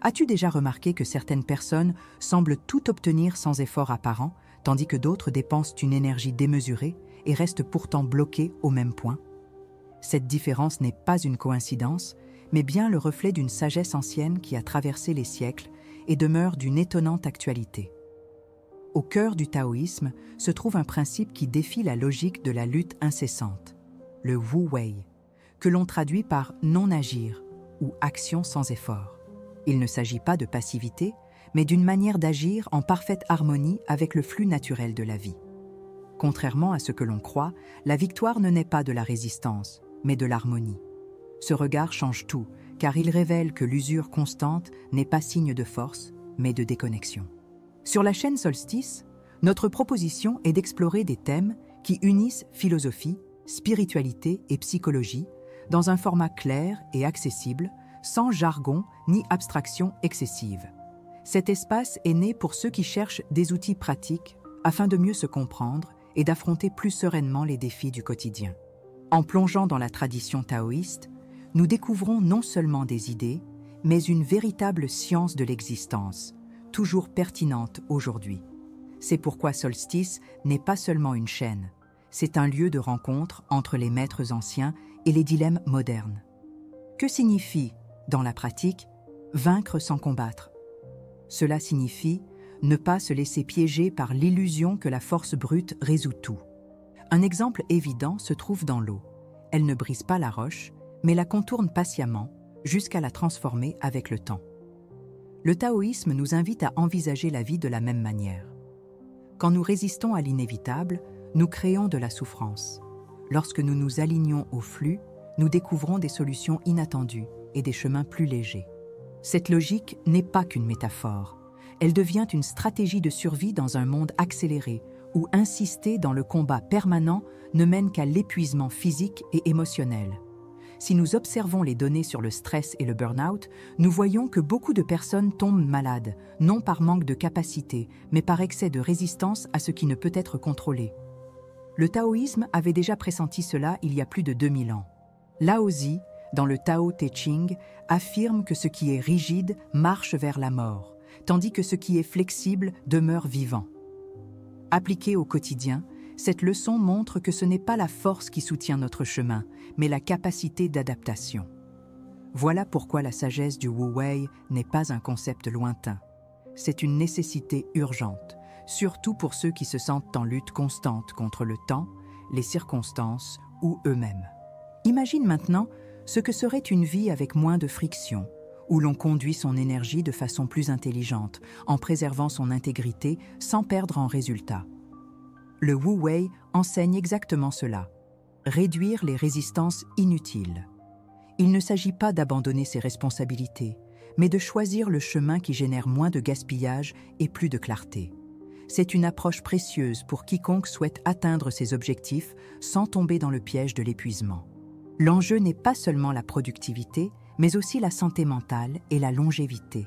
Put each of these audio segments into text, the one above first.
As-tu déjà remarqué que certaines personnes semblent tout obtenir sans effort apparent, tandis que d'autres dépensent une énergie démesurée et restent pourtant bloquées au même point? Cette différence n'est pas une coïncidence, mais bien le reflet d'une sagesse ancienne qui a traversé les siècles et demeure d'une étonnante actualité. Au cœur du taoïsme se trouve un principe qui défie la logique de la lutte incessante, le Wu Wei, que l'on traduit par non-agir ou action sans effort. Il ne s'agit pas de passivité, mais d'une manière d'agir en parfaite harmonie avec le flux naturel de la vie. Contrairement à ce que l'on croit, la victoire ne naît pas de la résistance, mais de l'harmonie. Ce regard change tout, car il révèle que l'usure constante n'est pas signe de force, mais de déconnexion. Sur la chaîne Solstice, notre proposition est d'explorer des thèmes qui unissent philosophie, spiritualité et psychologie dans un format clair et accessible, sans jargon ni abstraction excessive. Cet espace est né pour ceux qui cherchent des outils pratiques afin de mieux se comprendre et d'affronter plus sereinement les défis du quotidien. En plongeant dans la tradition taoïste, nous découvrons non seulement des idées, mais une véritable science de l'existence, toujours pertinente aujourd'hui. C'est pourquoi Solstice n'est pas seulement une chaîne, c'est un lieu de rencontre entre les maîtres anciens et les dilemmes modernes. Que signifie, dans la pratique, vaincre sans combattre? Cela signifie ne pas se laisser piéger par l'illusion que la force brute résout tout. Un exemple évident se trouve dans l'eau. Elle ne brise pas la roche, mais la contourne patiemment jusqu'à la transformer avec le temps. Le taoïsme nous invite à envisager la vie de la même manière. Quand nous résistons à l'inévitable, nous créons de la souffrance. Lorsque nous nous alignons au flux, nous découvrons des solutions inattendues et des chemins plus légers. Cette logique n'est pas qu'une métaphore. Elle devient une stratégie de survie dans un monde accéléré, où insister dans le combat permanent ne mène qu'à l'épuisement physique et émotionnel. Si nous observons les données sur le stress et le burn-out, nous voyons que beaucoup de personnes tombent malades, non par manque de capacité, mais par excès de résistance à ce qui ne peut être contrôlé. Le taoïsme avait déjà pressenti cela il y a plus de 2000 ans. Lao Tzu, dans le Tao Te Ching, affirme que ce qui est rigide marche vers la mort, tandis que ce qui est flexible demeure vivant. Appliquée au quotidien, cette leçon montre que ce n'est pas la force qui soutient notre chemin, mais la capacité d'adaptation. Voilà pourquoi la sagesse du Wu Wei n'est pas un concept lointain. C'est une nécessité urgente, surtout pour ceux qui se sentent en lutte constante contre le temps, les circonstances ou eux-mêmes. Imagine maintenant ce que serait une vie avec moins de friction, où l'on conduit son énergie de façon plus intelligente, en préservant son intégrité sans perdre en résultat. Le Wu Wei enseigne exactement cela, réduire les résistances inutiles. Il ne s'agit pas d'abandonner ses responsabilités, mais de choisir le chemin qui génère moins de gaspillage et plus de clarté. C'est une approche précieuse pour quiconque souhaite atteindre ses objectifs sans tomber dans le piège de l'épuisement. L'enjeu n'est pas seulement la productivité, mais aussi la santé mentale et la longévité.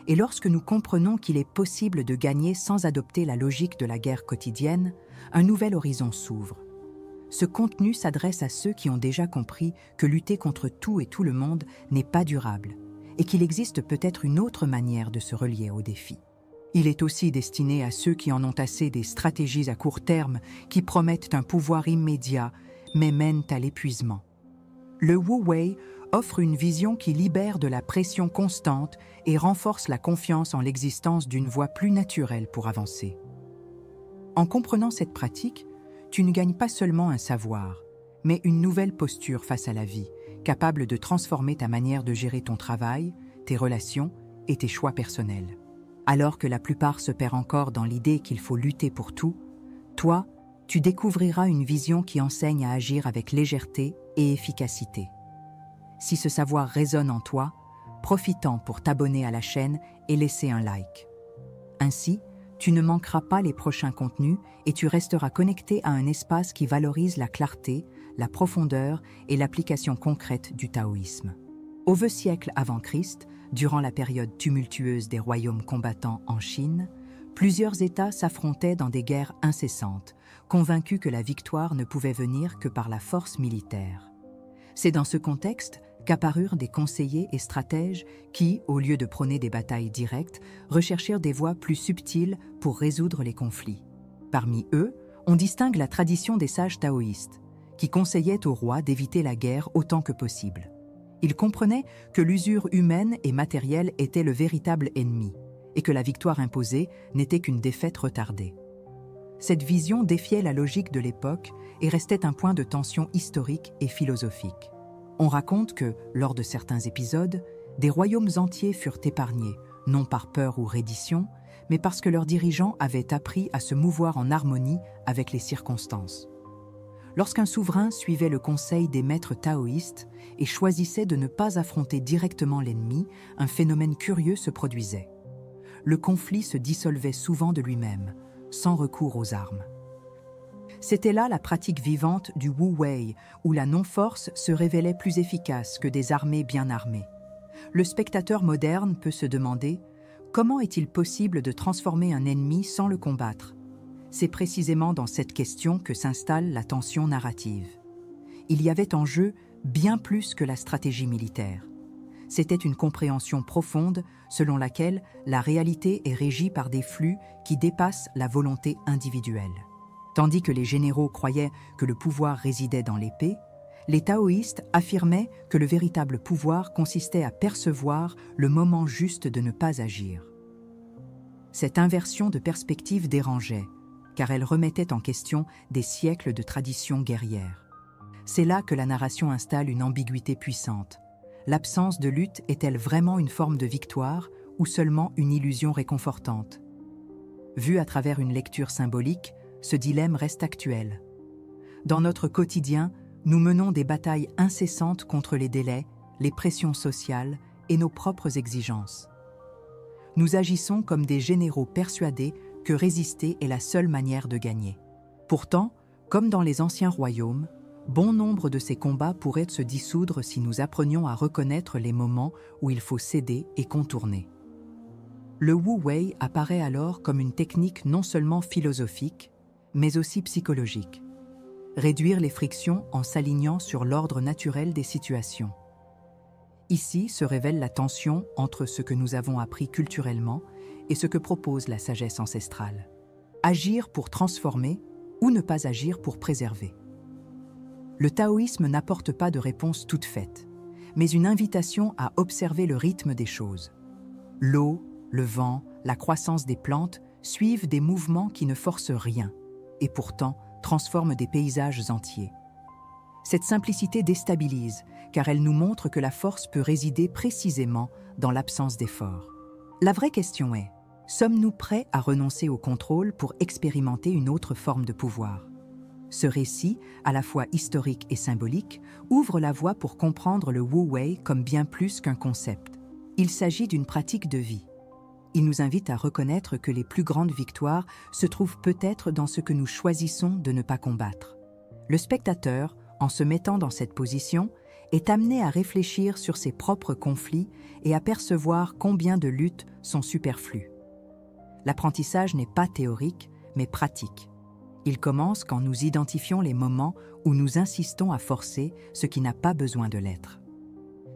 Et lorsque nous comprenons qu'il est possible de gagner sans adopter la logique de la guerre quotidienne, un nouvel horizon s'ouvre. Ce contenu s'adresse à ceux qui ont déjà compris que lutter contre tout et tout le monde n'est pas durable et qu'il existe peut-être une autre manière de se relier aux défis. Il est aussi destiné à ceux qui en ont assez des stratégies à court terme qui promettent un pouvoir immédiat mais mènent à l'épuisement. Le Wu Wei offre une vision qui libère de la pression constante et renforce la confiance en l'existence d'une voie plus naturelle pour avancer. En comprenant cette pratique, tu ne gagnes pas seulement un savoir, mais une nouvelle posture face à la vie, capable de transformer ta manière de gérer ton travail, tes relations et tes choix personnels. Alors que la plupart se perdent encore dans l'idée qu'il faut lutter pour tout, toi, tu découvriras une vision qui enseigne à agir avec légèreté et efficacité. Si ce savoir résonne en toi, profite-en pour t'abonner à la chaîne et laisser un like. Ainsi, tu ne manqueras pas les prochains contenus et tu resteras connecté à un espace qui valorise la clarté, la profondeur et l'application concrète du taoïsme. Au vieux siècle avant Christ, durant la période tumultueuse des royaumes combattants en Chine, plusieurs États s'affrontaient dans des guerres incessantes, convaincus que la victoire ne pouvait venir que par la force militaire. C'est dans ce contexte qu'apparurent des conseillers et stratèges qui, au lieu de prôner des batailles directes, recherchèrent des voies plus subtiles pour résoudre les conflits. Parmi eux, on distingue la tradition des sages taoïstes, qui conseillaient au roi d'éviter la guerre autant que possible. Ils comprenaient que l'usure humaine et matérielle était le véritable ennemi, et que la victoire imposée n'était qu'une défaite retardée. Cette vision défiait la logique de l'époque et restait un point de tension historique et philosophique. On raconte que, lors de certains épisodes, des royaumes entiers furent épargnés, non par peur ou reddition, mais parce que leurs dirigeants avaient appris à se mouvoir en harmonie avec les circonstances. Lorsqu'un souverain suivait le conseil des maîtres taoïstes et choisissait de ne pas affronter directement l'ennemi, un phénomène curieux se produisait. Le conflit se dissolvait souvent de lui-même, sans recours aux armes. C'était là la pratique vivante du Wu Wei, où la non-force se révélait plus efficace que des armées bien armées. Le spectateur moderne peut se demander « Comment est-il possible de transformer un ennemi sans le combattre ?» C'est précisément dans cette question que s'installe la tension narrative. Il y avait en jeu bien plus que la stratégie militaire. C'était une compréhension profonde selon laquelle la réalité est régie par des flux qui dépassent la volonté individuelle. Tandis que les généraux croyaient que le pouvoir résidait dans l'épée, les taoïstes affirmaient que le véritable pouvoir consistait à percevoir le moment juste de ne pas agir. Cette inversion de perspective dérangeait, car elle remettait en question des siècles de tradition guerrière. C'est là que la narration installe une ambiguïté puissante. L'absence de lutte est-elle vraiment une forme de victoire ou seulement une illusion réconfortante? Vu à travers une lecture symbolique, ce dilemme reste actuel. Dans notre quotidien, nous menons des batailles incessantes contre les délais, les pressions sociales et nos propres exigences. Nous agissons comme des généraux persuadés que résister est la seule manière de gagner. Pourtant, comme dans les anciens royaumes, bon nombre de ces combats pourraient se dissoudre si nous apprenions à reconnaître les moments où il faut céder et contourner. Le Wu Wei apparaît alors comme une technique non seulement philosophique, mais aussi psychologique. Réduire les frictions en s'alignant sur l'ordre naturel des situations. Ici se révèle la tension entre ce que nous avons appris culturellement et ce que propose la sagesse ancestrale. Agir pour transformer ou ne pas agir pour préserver. Le taoïsme n'apporte pas de réponse toute faite, mais une invitation à observer le rythme des choses. L'eau, le vent, la croissance des plantes suivent des mouvements qui ne forcent rien, et pourtant transforment des paysages entiers. Cette simplicité déstabilise, car elle nous montre que la force peut résider précisément dans l'absence d'effort. La vraie question est, sommes-nous prêts à renoncer au contrôle pour expérimenter une autre forme de pouvoir? Ce récit, à la fois historique et symbolique, ouvre la voie pour comprendre le Wu Wei comme bien plus qu'un concept. Il s'agit d'une pratique de vie. Il nous invite à reconnaître que les plus grandes victoires se trouvent peut-être dans ce que nous choisissons de ne pas combattre. Le spectateur, en se mettant dans cette position, est amené à réfléchir sur ses propres conflits et à percevoir combien de luttes sont superflues. L'apprentissage n'est pas théorique, mais pratique. Il commence quand nous identifions les moments où nous insistons à forcer ce qui n'a pas besoin de l'être.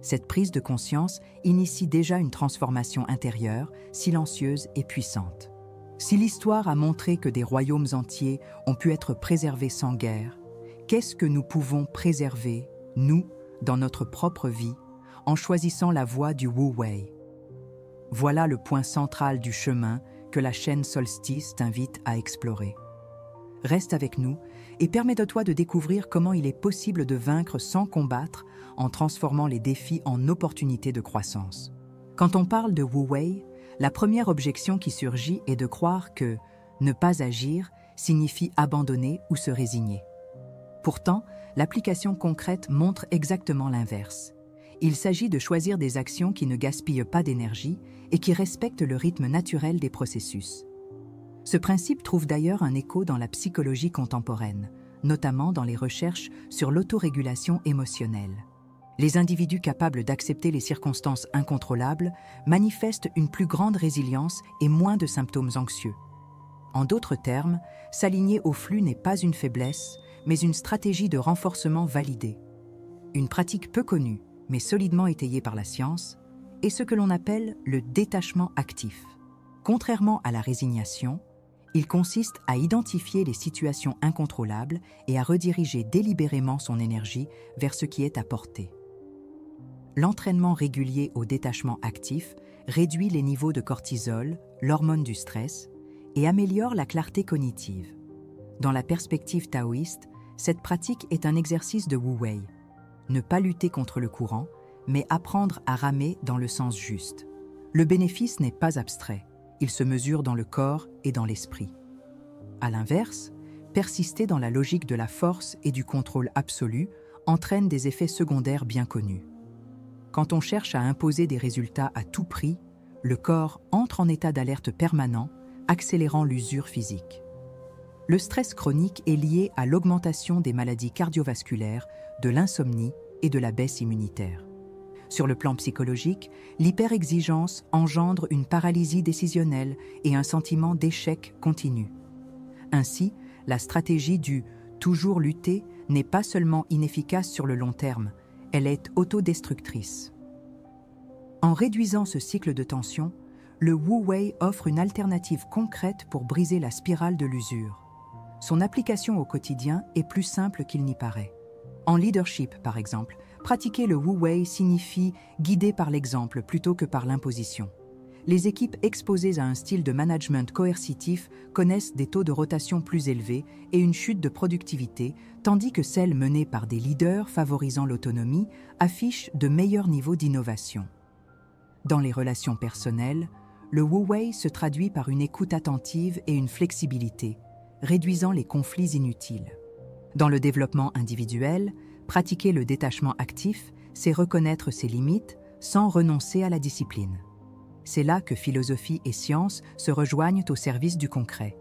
Cette prise de conscience initie déjà une transformation intérieure, silencieuse et puissante. Si l'histoire a montré que des royaumes entiers ont pu être préservés sans guerre, qu'est-ce que nous pouvons préserver, nous, dans notre propre vie, en choisissant la voie du Wu Wei? Voilà le point central du chemin que la chaîne Solstice t'invite à explorer. Reste avec nous et permets-toi de découvrir comment il est possible de vaincre sans combattre en transformant les défis en opportunités de croissance. Quand on parle de Wu Wei, la première objection qui surgit est de croire que ne pas agir signifie abandonner ou se résigner. Pourtant, l'application concrète montre exactement l'inverse. Il s'agit de choisir des actions qui ne gaspillent pas d'énergie et qui respectent le rythme naturel des processus. Ce principe trouve d'ailleurs un écho dans la psychologie contemporaine, notamment dans les recherches sur l'autorégulation émotionnelle. Les individus capables d'accepter les circonstances incontrôlables manifestent une plus grande résilience et moins de symptômes anxieux. En d'autres termes, s'aligner au flux n'est pas une faiblesse, mais une stratégie de renforcement validée. Une pratique peu connue, mais solidement étayé par la science, est ce que l'on appelle le détachement actif. Contrairement à la résignation, il consiste à identifier les situations incontrôlables et à rediriger délibérément son énergie vers ce qui est à portée. L'entraînement régulier au détachement actif réduit les niveaux de cortisol, l'hormone du stress, et améliore la clarté cognitive. Dans la perspective taoïste, cette pratique est un exercice de Wu Wei. Ne pas lutter contre le courant, mais apprendre à ramer dans le sens juste. Le bénéfice n'est pas abstrait, il se mesure dans le corps et dans l'esprit. À l'inverse, persister dans la logique de la force et du contrôle absolu entraîne des effets secondaires bien connus. Quand on cherche à imposer des résultats à tout prix, le corps entre en état d'alerte permanent, accélérant l'usure physique. Le stress chronique est lié à l'augmentation des maladies cardiovasculaires, de l'insomnie et de la baisse immunitaire. Sur le plan psychologique, l'hyperexigence engendre une paralysie décisionnelle et un sentiment d'échec continu. Ainsi, la stratégie du « toujours lutter » n'est pas seulement inefficace sur le long terme, elle est autodestructrice. En réduisant ce cycle de tension, le Wu Wei offre une alternative concrète pour briser la spirale de l'usure. Son application au quotidien est plus simple qu'il n'y paraît. En leadership, par exemple, pratiquer le Wu Wei signifie guider par l'exemple plutôt que par l'imposition. Les équipes exposées à un style de management coercitif connaissent des taux de rotation plus élevés et une chute de productivité, tandis que celles menées par des leaders favorisant l'autonomie affichent de meilleurs niveaux d'innovation. Dans les relations personnelles, le Wu Wei se traduit par une écoute attentive et une flexibilité, réduisant les conflits inutiles. Dans le développement individuel, pratiquer le détachement actif, c'est reconnaître ses limites sans renoncer à la discipline. C'est là que philosophie et science se rejoignent au service du concret.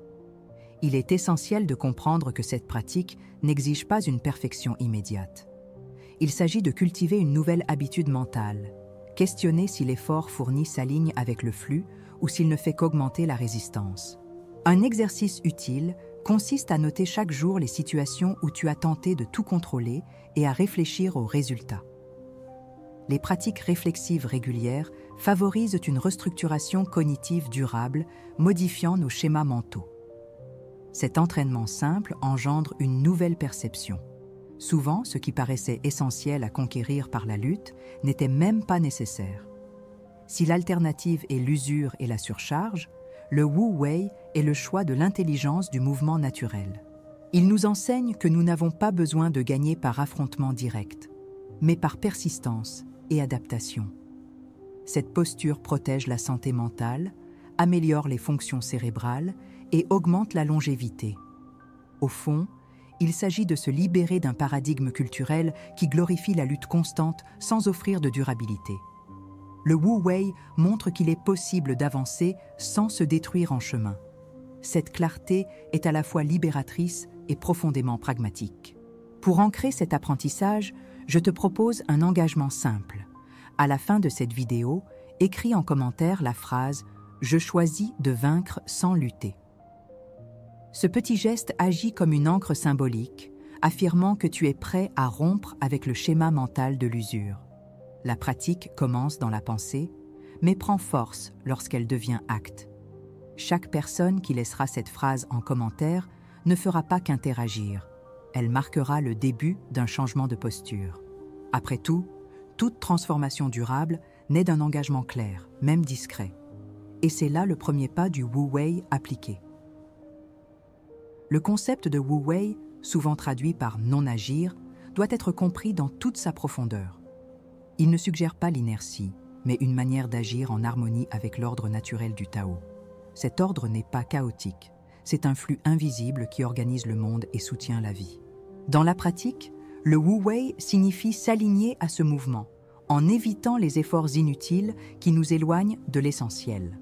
Il est essentiel de comprendre que cette pratique n'exige pas une perfection immédiate. Il s'agit de cultiver une nouvelle habitude mentale, questionner si l'effort fourni s'aligne avec le flux ou s'il ne fait qu'augmenter la résistance. Un exercice utile consiste à noter chaque jour les situations où tu as tenté de tout contrôler et à réfléchir aux résultats. Les pratiques réflexives régulières favorisent une restructuration cognitive durable, modifiant nos schémas mentaux. Cet entraînement simple engendre une nouvelle perception. Souvent, ce qui paraissait essentiel à conquérir par la lutte n'était même pas nécessaire. Si l'alternative est l'usure et la surcharge, le Wu Wei est le choix de l'intelligence du mouvement naturel. Il nous enseigne que nous n'avons pas besoin de gagner par affrontement direct, mais par persistance et adaptation. Cette posture protège la santé mentale, améliore les fonctions cérébrales et augmente la longévité. Au fond, il s'agit de se libérer d'un paradigme culturel qui glorifie la lutte constante sans offrir de durabilité. Le Wu Wei montre qu'il est possible d'avancer sans se détruire en chemin. Cette clarté est à la fois libératrice et profondément pragmatique. Pour ancrer cet apprentissage, je te propose un engagement simple. À la fin de cette vidéo, écris en commentaire la phrase « Je choisis de vaincre sans lutter ». Ce petit geste agit comme une encre symbolique, affirmant que tu es prêt à rompre avec le schéma mental de l'usure. La pratique commence dans la pensée, mais prend force lorsqu'elle devient acte. Chaque personne qui laissera cette phrase en commentaire ne fera pas qu'interagir. Elle marquera le début d'un changement de posture. Après tout, toute transformation durable naît d'un engagement clair, même discret. Et c'est là le premier pas du Wu Wei appliqué. Le concept de Wu Wei, souvent traduit par non-agir, doit être compris dans toute sa profondeur. Il ne suggère pas l'inertie, mais une manière d'agir en harmonie avec l'ordre naturel du Tao. Cet ordre n'est pas chaotique, c'est un flux invisible qui organise le monde et soutient la vie. Dans la pratique, le Wu Wei signifie s'aligner à ce mouvement, en évitant les efforts inutiles qui nous éloignent de l'essentiel.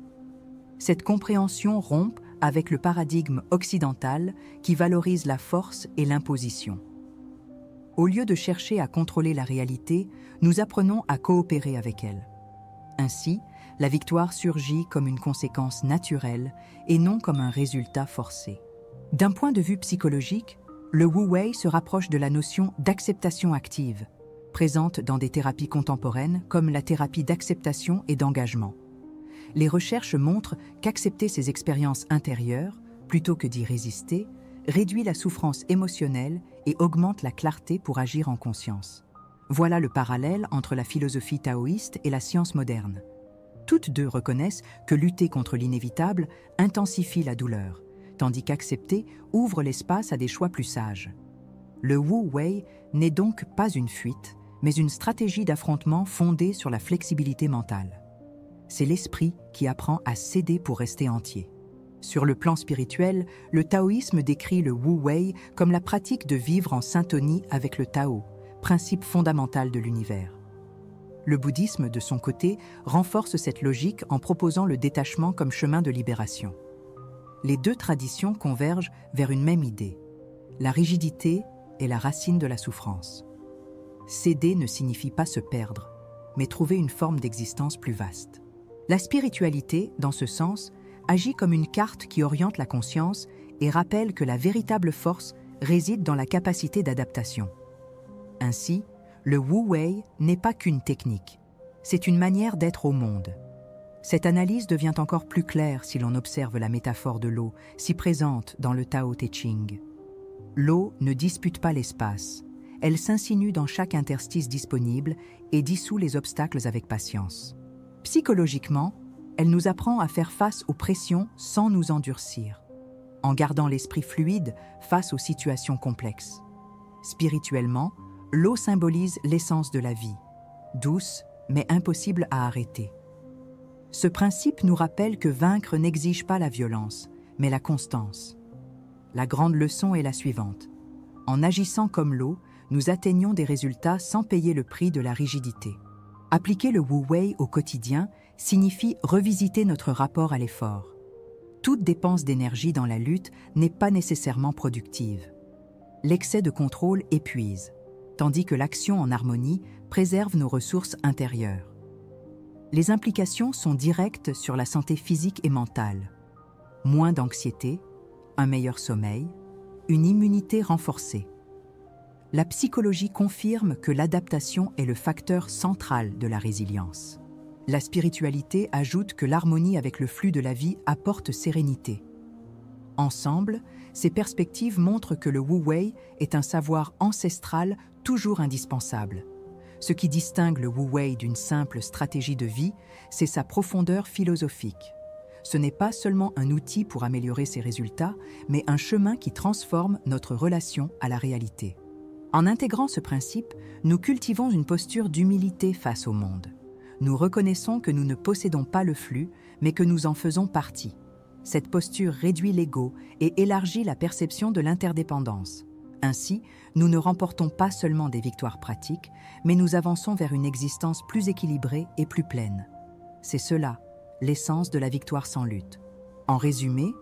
Cette compréhension rompt avec le paradigme occidental qui valorise la force et l'imposition. Au lieu de chercher à contrôler la réalité, nous apprenons à coopérer avec elle. Ainsi, la victoire surgit comme une conséquence naturelle et non comme un résultat forcé. D'un point de vue psychologique, le Wu Wei se rapproche de la notion d'acceptation active. présente dans des thérapies contemporaines comme la thérapie d'acceptation et d'engagement. Les recherches montrent qu'accepter ses expériences intérieures, plutôt que d'y résister, réduit la souffrance émotionnelle et augmente la clarté pour agir en conscience. Voilà le parallèle entre la philosophie taoïste et la science moderne. Toutes deux reconnaissent que lutter contre l'inévitable intensifie la douleur, tandis qu'accepter ouvre l'espace à des choix plus sages. Le Wu Wei n'est donc pas une fuite, mais une stratégie d'affrontement fondée sur la flexibilité mentale. C'est l'esprit qui apprend à céder pour rester entier. Sur le plan spirituel, le taoïsme décrit le Wu Wei comme la pratique de vivre en syntonie avec le Tao, principe fondamental de l'univers. Le bouddhisme, de son côté, renforce cette logique en proposant le détachement comme chemin de libération. Les deux traditions convergent vers une même idée. La rigidité est la racine de la souffrance. Céder ne signifie pas se perdre, mais trouver une forme d'existence plus vaste. La spiritualité, dans ce sens, agit comme une carte qui oriente la conscience et rappelle que la véritable force réside dans la capacité d'adaptation. Ainsi, le Wu Wei n'est pas qu'une technique, c'est une manière d'être au monde. Cette analyse devient encore plus claire si l'on observe la métaphore de l'eau, si présente dans le Tao Te Ching. L'eau ne dispute pas l'espace, elle s'insinue dans chaque interstice disponible et dissout les obstacles avec patience. Psychologiquement, elle nous apprend à faire face aux pressions sans nous endurcir, en gardant l'esprit fluide face aux situations complexes. Spirituellement, l'eau symbolise l'essence de la vie, douce mais impossible à arrêter. Ce principe nous rappelle que vaincre n'exige pas la violence, mais la constance. La grande leçon est la suivante. En agissant comme l'eau, nous atteignons des résultats sans payer le prix de la rigidité. Appliquer le Wu Wei au quotidien signifie revisiter notre rapport à l'effort. Toute dépense d'énergie dans la lutte n'est pas nécessairement productive. L'excès de contrôle épuise, tandis que l'action en harmonie préserve nos ressources intérieures. Les implications sont directes sur la santé physique et mentale. Moins d'anxiété, un meilleur sommeil, une immunité renforcée. La psychologie confirme que l'adaptation est le facteur central de la résilience. La spiritualité ajoute que l'harmonie avec le flux de la vie apporte sérénité. Ensemble, ces perspectives montrent que le Wu Wei est un savoir ancestral toujours indispensable. Ce qui distingue le Wu Wei d'une simple stratégie de vie, c'est sa profondeur philosophique. Ce n'est pas seulement un outil pour améliorer ses résultats, mais un chemin qui transforme notre relation à la réalité. En intégrant ce principe, nous cultivons une posture d'humilité face au monde. Nous reconnaissons que nous ne possédons pas le flux, mais que nous en faisons partie. Cette posture réduit l'ego et élargit la perception de l'interdépendance. Ainsi, nous ne remportons pas seulement des victoires pratiques, mais nous avançons vers une existence plus équilibrée et plus pleine. C'est cela, l'essence de la victoire sans lutte. En résumé,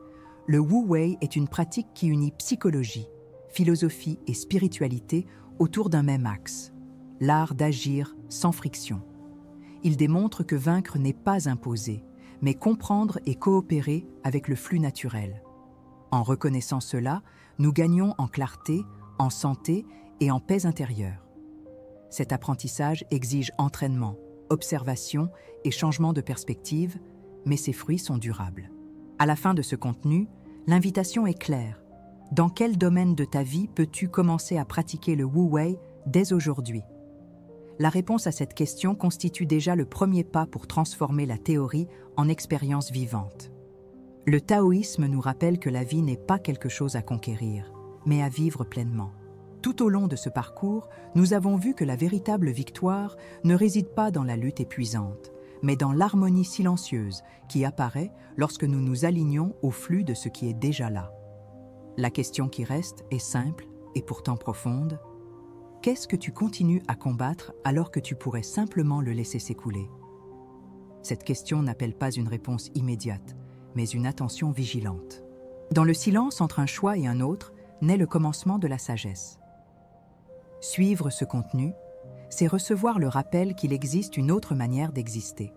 le Wu Wei est une pratique qui unit psychologie, philosophie et spiritualité autour d'un même axe, l'art d'agir sans friction. Il démontre que vaincre n'est pas imposé, mais comprendre et coopérer avec le flux naturel. En reconnaissant cela, nous gagnons en clarté, en santé et en paix intérieure. Cet apprentissage exige entraînement, observation et changement de perspective, mais ses fruits sont durables. À la fin de ce contenu, l'invitation est claire. Dans quel domaine de ta vie peux-tu commencer à pratiquer le Wu Wei dès aujourd'hui? La réponse à cette question constitue déjà le premier pas pour transformer la théorie en expérience vivante. Le taoïsme nous rappelle que la vie n'est pas quelque chose à conquérir, mais à vivre pleinement. Tout au long de ce parcours, nous avons vu que la véritable victoire ne réside pas dans la lutte épuisante, mais dans l'harmonie silencieuse qui apparaît lorsque nous nous alignons au flux de ce qui est déjà là. La question qui reste est simple et pourtant profonde. Qu'est-ce que tu continues à combattre alors que tu pourrais simplement le laisser s'écouler? Cette question n'appelle pas une réponse immédiate, mais une attention vigilante. Dans le silence entre un choix et un autre, naît le commencement de la sagesse. Suivre ce contenu, c'est recevoir le rappel qu'il existe une autre manière d'exister.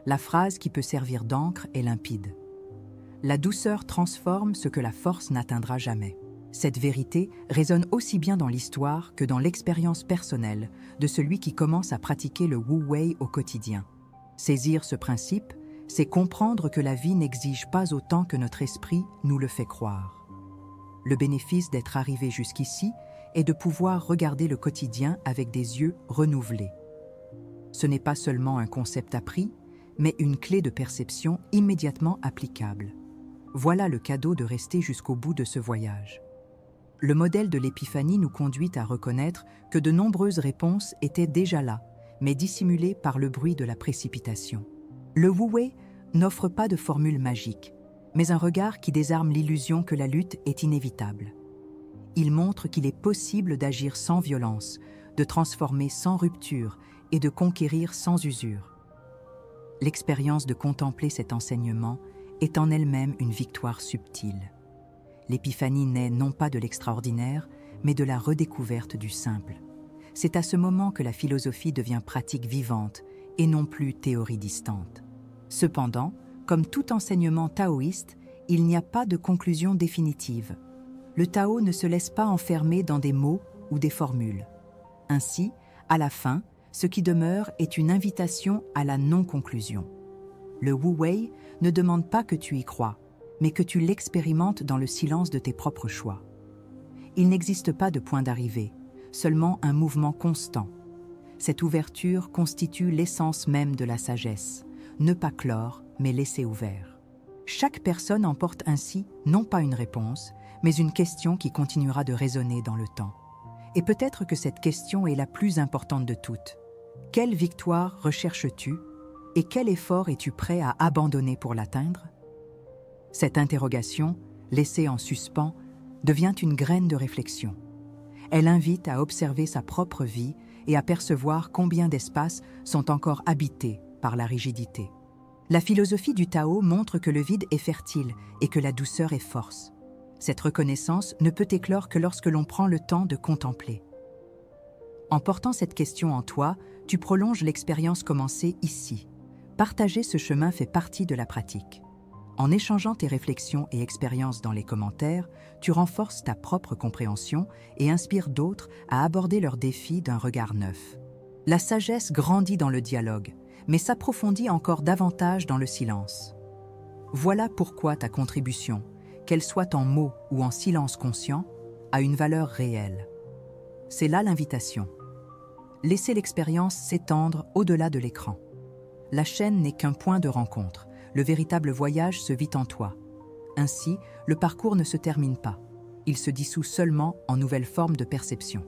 La phrase qui peut servir d'encre est limpide. La douceur transforme ce que la force n'atteindra jamais. Cette vérité résonne aussi bien dans l'histoire que dans l'expérience personnelle de celui qui commence à pratiquer le Wu Wei au quotidien. Saisir ce principe, c'est comprendre que la vie n'exige pas autant que notre esprit nous le fait croire. Le bénéfice d'être arrivé jusqu'ici est de pouvoir regarder le quotidien avec des yeux renouvelés. Ce n'est pas seulement un concept appris, mais une clé de perception immédiatement applicable. Voilà le cadeau de rester jusqu'au bout de ce voyage. Le modèle de l'épiphanie nous conduit à reconnaître que de nombreuses réponses étaient déjà là, mais dissimulées par le bruit de la précipitation. Le Wu Wei n'offre pas de formule magique, mais un regard qui désarme l'illusion que la lutte est inévitable. Il montre qu'il est possible d'agir sans violence, de transformer sans rupture et de conquérir sans usure. L'expérience de contempler cet enseignement est en elle-même une victoire subtile. L'épiphanie naît non pas de l'extraordinaire, mais de la redécouverte du simple. C'est à ce moment que la philosophie devient pratique vivante et non plus théorie distante. Cependant, comme tout enseignement taoïste, il n'y a pas de conclusion définitive. Le Tao ne se laisse pas enfermer dans des mots ou des formules. Ainsi, à la fin, ce qui demeure est une invitation à la non-conclusion. Le Wu Wei ne demande pas que tu y crois, mais que tu l'expérimentes dans le silence de tes propres choix. Il n'existe pas de point d'arrivée, seulement un mouvement constant. Cette ouverture constitue l'essence même de la sagesse, ne pas clore, mais laisser ouvert. Chaque personne emporte ainsi non pas une réponse, mais une question qui continuera de résonner dans le temps. Et peut-être que cette question est la plus importante de toutes. Quelle victoire recherches-tu et quel effort es-tu prêt à abandonner pour l'atteindre? Cette interrogation, laissée en suspens, devient une graine de réflexion. Elle invite à observer sa propre vie et à percevoir combien d'espaces sont encore habités par la rigidité. La philosophie du Tao montre que le vide est fertile et que la douceur est force. Cette reconnaissance ne peut éclore que lorsque l'on prend le temps de contempler. En portant cette question en toi, tu prolonges l'expérience commencée ici. Partager ce chemin fait partie de la pratique. En échangeant tes réflexions et expériences dans les commentaires, tu renforces ta propre compréhension et inspires d'autres à aborder leurs défis d'un regard neuf. La sagesse grandit dans le dialogue, mais s'approfondit encore davantage dans le silence. Voilà pourquoi ta contribution, qu'elle soit en mots ou en silence conscient, a une valeur réelle. C'est là l'invitation. Laissez l'expérience s'étendre au-delà de l'écran. La chaîne n'est qu'un point de rencontre. Le véritable voyage se vit en toi. Ainsi, le parcours ne se termine pas. Il se dissout seulement en nouvelles formes de perception.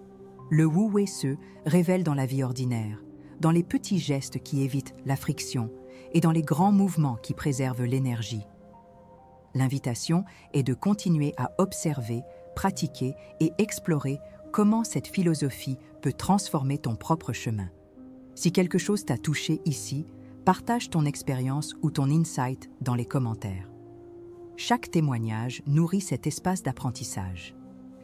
Le Wu Wei Se révèle dans la vie ordinaire, dans les petits gestes qui évitent la friction et dans les grands mouvements qui préservent l'énergie. L'invitation est de continuer à observer, pratiquer et explorer comment cette philosophie peut transformer ton propre chemin. Si quelque chose t'a touché ici, partage ton expérience ou ton insight dans les commentaires. Chaque témoignage nourrit cet espace d'apprentissage.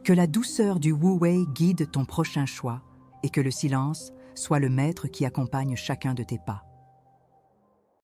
Que la douceur du Wu Wei guide ton prochain choix et que le silence soit le maître qui accompagne chacun de tes pas.